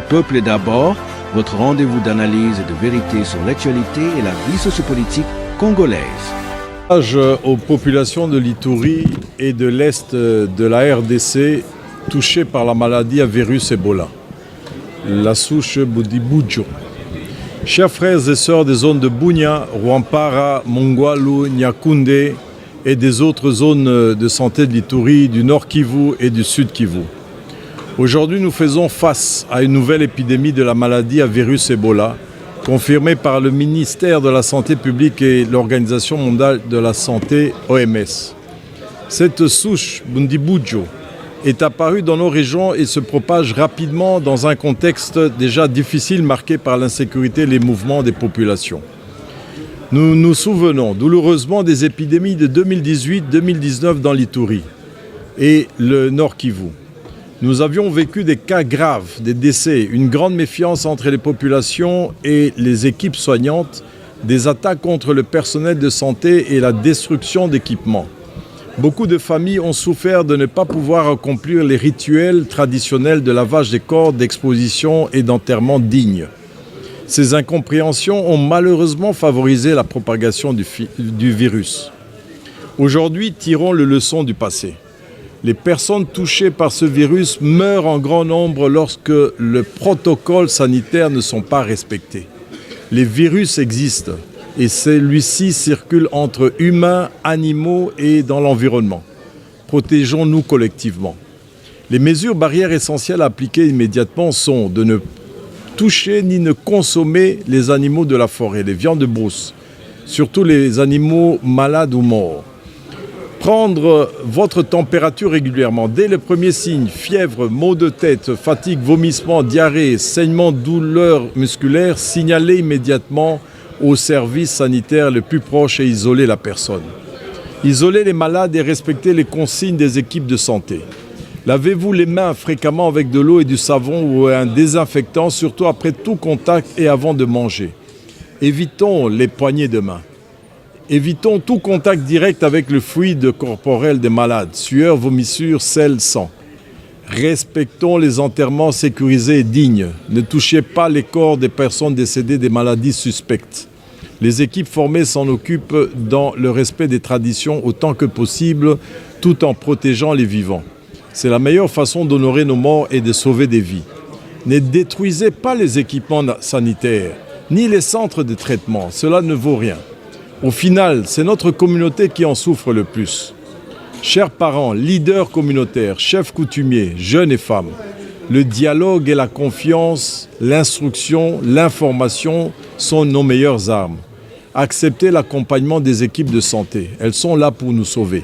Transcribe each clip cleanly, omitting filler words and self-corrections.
peuple est d'abord, votre rendez-vous d'analyse et de vérité sur l'actualité et la vie sociopolitique congolaise. Aux populations de l'Ituri et de l'Est de la RDC touchées par la maladie à virus Ebola, la souche Bundibugyo. Chers frères et sœurs des zones de Bunia, Rwampara, Mongwalu, Nyakunde et des autres zones de santé de l'Ituri, du Nord Kivu et du Sud Kivu. Aujourd'hui, nous faisons face à une nouvelle épidémie de la maladie à virus Ebola, confirmée par le ministère de la Santé publique et l'Organisation mondiale de la santé, OMS. Cette souche Bundibugyo est apparue dans nos régions et se propage rapidement dans un contexte déjà difficile marqué par l'insécurité et les mouvements des populations. Nous nous souvenons douloureusement des épidémies de 2018-2019 dans l'Ituri et le Nord Kivu. Nous avions vécu des cas graves, des décès, une grande méfiance entre les populations et les équipes soignantes, des attaques contre le personnel de santé et la destruction d'équipements. Beaucoup de familles ont souffert de ne pas pouvoir accomplir les rituels traditionnels de lavage des corps, d'exposition et d'enterrement dignes. Ces incompréhensions ont malheureusement favorisé la propagation du virus. Aujourd'hui, tirons les leçons du passé. Les personnes touchées par ce virus meurent en grand nombre lorsque les protocoles sanitaires ne sont pas respectés. Les virus existent et celui-ci circule entre humains, animaux et dans l'environnement. Protégeons-nous collectivement. Les mesures barrières essentielles à appliquer immédiatement sont de ne toucher ni ne consommer les animaux de la forêt, les viandes de brousse, surtout les animaux malades ou morts. Prendre votre température régulièrement. Dès le premier signe, fièvre, maux de tête, fatigue, vomissement, diarrhée, saignement, douleurs musculaires, signalez immédiatement au service sanitaire le plus proche et isolez la personne. Isolez les malades et respectez les consignes des équipes de santé. Lavez-vous les mains fréquemment avec de l'eau et du savon ou un désinfectant, surtout après tout contact et avant de manger. Évitons les poignées de main. Évitons tout contact direct avec le fluide corporel des malades, sueur, vomissure, sel, sang. Respectons les enterrements sécurisés et dignes. Ne touchez pas les corps des personnes décédées des maladies suspectes. Les équipes formées s'en occupent dans le respect des traditions autant que possible, tout en protégeant les vivants. C'est la meilleure façon d'honorer nos morts et de sauver des vies. Ne détruisez pas les équipements sanitaires, ni les centres de traitement. Cela ne vaut rien. Au final, c'est notre communauté qui en souffre le plus. Chers parents, leaders communautaires, chefs coutumiers, jeunes et femmes, le dialogue et la confiance, l'instruction, l'information sont nos meilleures armes. Acceptez l'accompagnement des équipes de santé. Elles sont là pour nous sauver.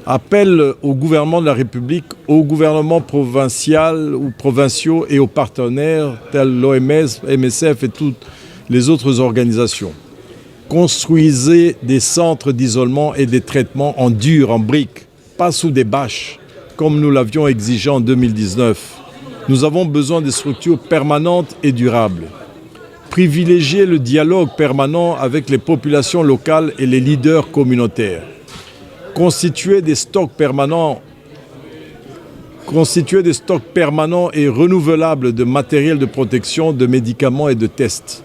Appel au gouvernement de la République, au gouvernement provincial ou provinciaux et aux partenaires tels l'OMS, MSF et toutes les autres organisations. Construisez des centres d'isolement et des traitements en dur, en briques, pas sous des bâches, comme nous l'avions exigé en 2019. Nous avons besoin de structures permanentes et durables. Privilégiez le dialogue permanent avec les populations locales et les leaders communautaires. Constituez des stocks permanents et renouvelables de matériel de protection, de médicaments et de tests.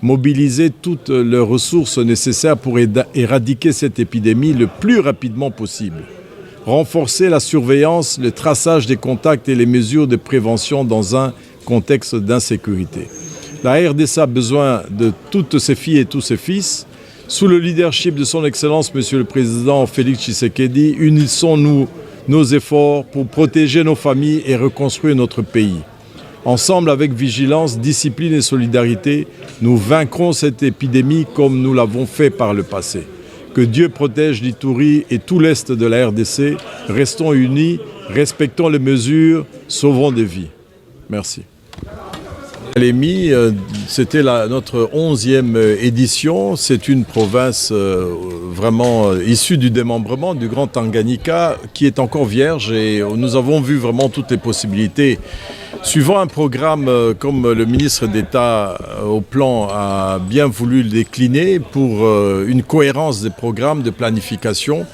Mobiliser toutes les ressources nécessaires pour éradiquer cette épidémie le plus rapidement possible. Renforcer la surveillance, le traçage des contacts et les mesures de prévention dans un contexte d'insécurité. La RDC a besoin de toutes ses filles et tous ses fils. Sous le leadership de son Excellence, Monsieur le Président Félix Tshisekedi, unissons-nous nos efforts pour protéger nos familles et reconstruire notre pays. Ensemble, avec vigilance, discipline et solidarité, nous vaincrons cette épidémie comme nous l'avons fait par le passé. Que Dieu protège l'Ituri et tout l'Est de la RDC. Restons unis, respectons les mesures, sauvons des vies. Merci. Lémi, c'était notre 11e édition. C'est une province vraiment issue du démembrement du Grand Tanganyika qui est encore vierge et nous avons vu vraiment toutes les possibilités. Suivant un programme comme le ministre d'État au plan a bien voulu le décliner pour une cohérence des programmes de planification,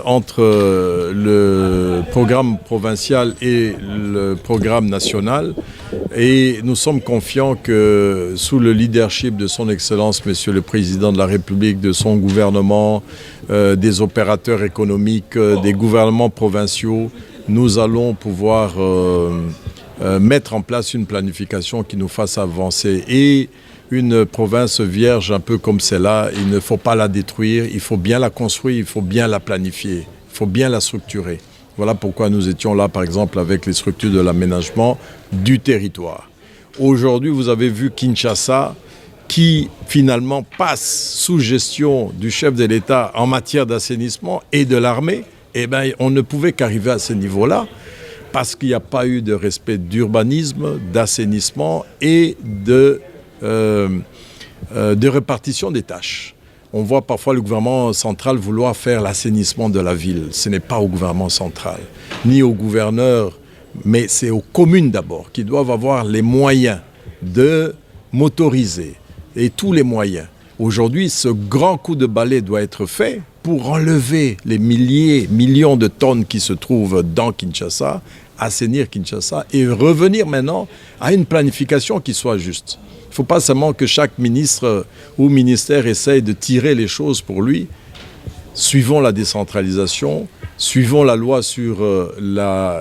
entre le programme provincial et le programme national. Et nous sommes confiants que sous le leadership de son Excellence, Monsieur le Président de la République, de son gouvernement, des opérateurs économiques, des gouvernements provinciaux, nous allons pouvoir mettre en place une planification qui nous fasse avancer. Et une province vierge un peu comme celle-là, il ne faut pas la détruire, il faut bien la construire, il faut bien la planifier, il faut bien la structurer. Voilà pourquoi nous étions là, par exemple, avec les structures de l'aménagement du territoire. Aujourd'hui, vous avez vu Kinshasa qui, finalement, passe sous gestion du chef de l'État en matière d'assainissement et de l'armée. Eh bien, on ne pouvait qu'arriver à ce niveau-là parce qu'il n'y a pas eu de respect d'urbanisme, d'assainissement et de répartition des tâches. On voit parfois le gouvernement central vouloir faire l'assainissement de la ville. Ce n'est pas au gouvernement central, ni au gouverneur, mais c'est aux communes d'abord, qui doivent avoir les moyens de motoriser, et tous les moyens. Aujourd'hui, ce grand coup de balai doit être fait pour enlever les millions de tonnes qui se trouvent dans Kinshasa, assainir Kinshasa et revenir maintenant à une planification qui soit juste. Il ne faut pas seulement que chaque ministre ou ministère essaye de tirer les choses pour lui. Suivons la décentralisation, suivons la loi sur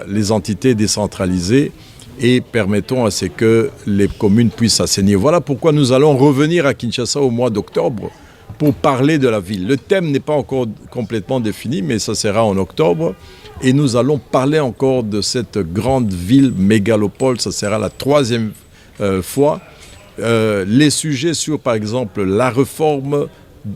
les entités décentralisées et permettons à ce que les communes puissent assainir. Voilà pourquoi nous allons revenir à Kinshasa au mois d'octobre pour parler de la ville. Le thème n'est pas encore complètement défini, mais ça sera en octobre. Et nous allons parler encore de cette grande ville mégalopole. Ça sera la 3e fois. Les sujets sur, par exemple, la réforme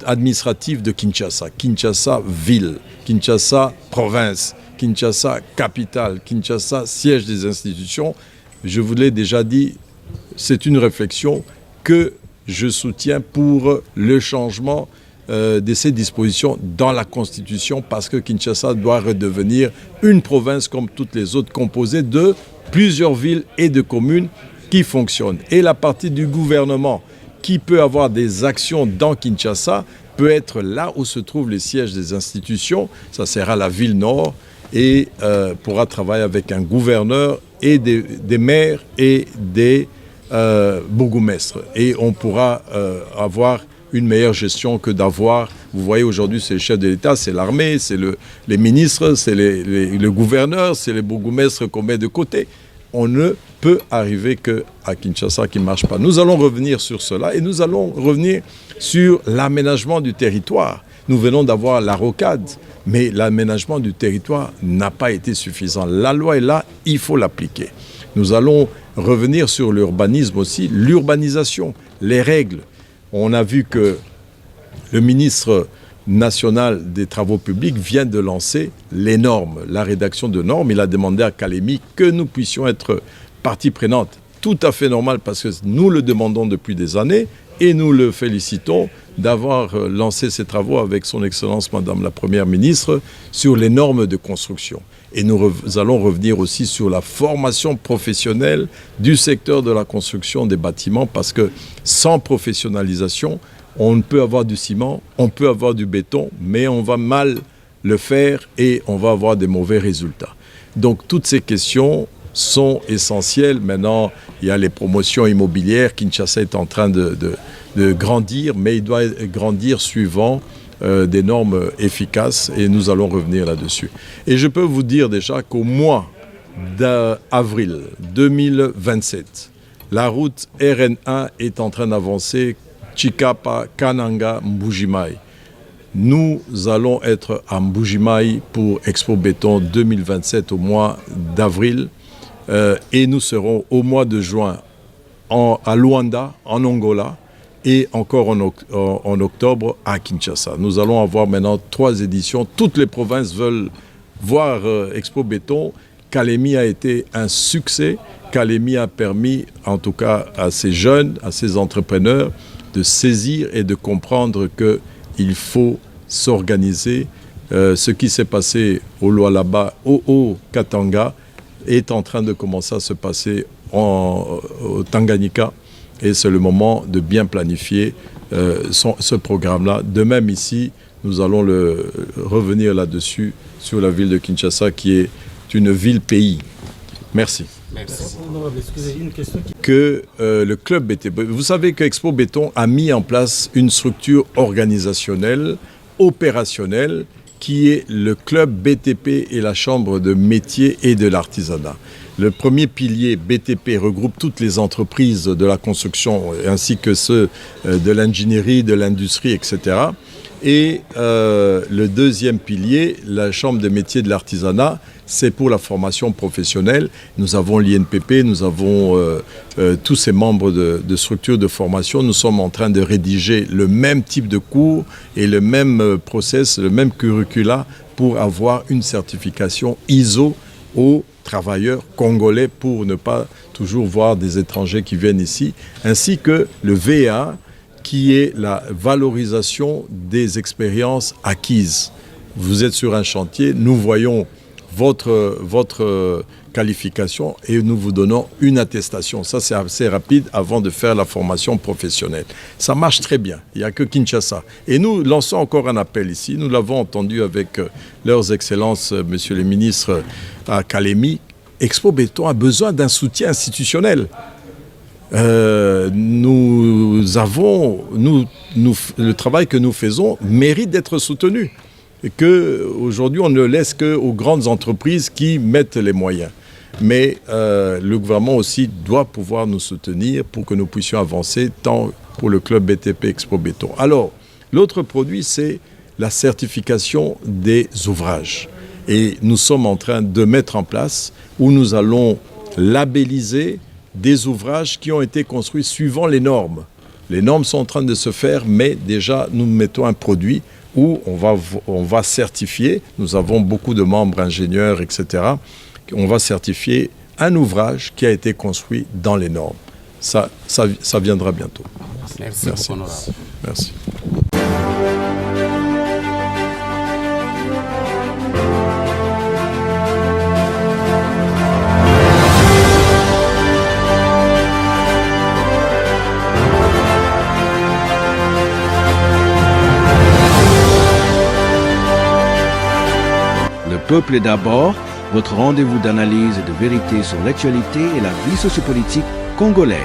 administrative de Kinshasa, Kinshasa ville, Kinshasa province, Kinshasa capitale, Kinshasa siège des institutions. Je vous l'ai déjà dit, c'est une réflexion que je soutiens pour le changement de ces dispositions dans la Constitution parce que Kinshasa doit redevenir une province comme toutes les autres, composée de plusieurs villes et de communes qui fonctionnent. Et la partie du gouvernement qui peut avoir des actions dans Kinshasa peut être là où se trouvent les sièges des institutions. Ça sera la ville nord et pourra travailler avec un gouverneur et des maires et des bourgmestres. Et on pourra avoir une meilleure gestion que d'avoir, vous voyez aujourd'hui c'est le chef de l'État, c'est l'armée, c'est les ministres, c'est le gouverneur, c'est les bourgmestres qu'on met de côté. On ne peut arriver qu'à Kinshasa qui ne marche pas. Nous allons revenir sur cela et nous allons revenir sur l'aménagement du territoire. Nous venons d'avoir la rocade, mais l'aménagement du territoire n'a pas été suffisant. La loi est là, il faut l'appliquer. Nous allons revenir sur l'urbanisme aussi, l'urbanisation, les règles. On a vu que le ministre national des travaux publics vient de lancer les normes, la rédaction de normes. Il a demandé à Kalemi que nous puissions être partie prenante. Tout à fait normal parce que nous le demandons depuis des années et nous le félicitons d'avoir lancé ces travaux avec son Excellence Madame la Première ministre sur les normes de construction. Et nous allons revenir aussi sur la formation professionnelle du secteur de la construction des bâtiments parce que sans professionnalisation, on peut avoir du ciment, on peut avoir du béton, mais on va mal le faire et on va avoir des mauvais résultats. Donc toutes ces questions sont essentielles. Maintenant, il y a les promotions immobilières. Kinshasa est en train de grandir, mais il doit grandir suivant des normes efficaces et nous allons revenir là-dessus. Et je peux vous dire déjà qu'au mois d'avril 2027, la route RN1 est en train d'avancer Chikapa, Kananga, Mbujimayi. Nous allons être à Mbujimayi pour Expo Béton 2027 au mois d'avril et nous serons au mois de juin à Luanda, en Angola, et encore en octobre à Kinshasa. Nous allons avoir maintenant 3 éditions. Toutes les provinces veulent voir Expo Béton. Kalemi a été un succès. Kalemi a permis, en tout cas à ces jeunes, à ces entrepreneurs, de saisir et de comprendre qu'il faut s'organiser. Ce qui s'est passé au Lualaba, au Katanga, est en train de commencer à se passer au Tanganyika. Et c'est le moment de bien planifier ce programme-là. De même ici, nous allons revenir là-dessus sur la ville de Kinshasa qui est une ville-pays. Merci. Merci. Excusez, une question Que le club BTP, vous savez que Expo Béton a mis en place une structure organisationnelle, opérationnelle, qui est le club BTP et la chambre de métier et de l'artisanat. Le premier pilier BTP regroupe toutes les entreprises de la construction ainsi que ceux de l'ingénierie, de l'industrie, etc. Et le deuxième pilier, la chambre de métier de l'artisanat, c'est pour la formation professionnelle. Nous avons l'INPP, nous avons tous ces membres de structures de formation. Nous sommes en train de rédiger le même type de cours et le même process, le même curricula pour avoir une certification ISO aux travailleurs congolais pour ne pas toujours voir des étrangers qui viennent ici, ainsi que le VA qui est la valorisation des expériences acquises. Vous êtes sur un chantier, nous voyons votre qualification et nous vous donnons une attestation. Ça, c'est assez rapide avant de faire la formation professionnelle. Ça marche très bien. Il n'y a que Kinshasa. Et nous lançons encore un appel ici. Nous l'avons entendu avec leurs excellences, messieurs les ministres à Kalemi. Expo Béton a besoin d'un soutien institutionnel. Le travail que nous faisons mérite d'être soutenu. Et qu'aujourd'hui, on ne laisse qu'aux grandes entreprises qui mettent les moyens. Mais le gouvernement aussi doit pouvoir nous soutenir pour que nous puissions avancer, tant pour le club BTP Expo Béton. Alors, l'autre produit, c'est la certification des ouvrages. Et nous sommes en train de mettre en place où nous allons labelliser des ouvrages qui ont été construits suivant les normes. Les normes sont en train de se faire, mais déjà, nous mettons un produit où on va certifier, nous avons beaucoup de membres ingénieurs, etc. On va certifier un ouvrage qui a été construit dans les normes. Ça viendra bientôt. Merci. Merci. Merci. Le peuple est d'abord, votre rendez-vous d'analyse et de vérité sur l'actualité et la vie sociopolitique congolaise.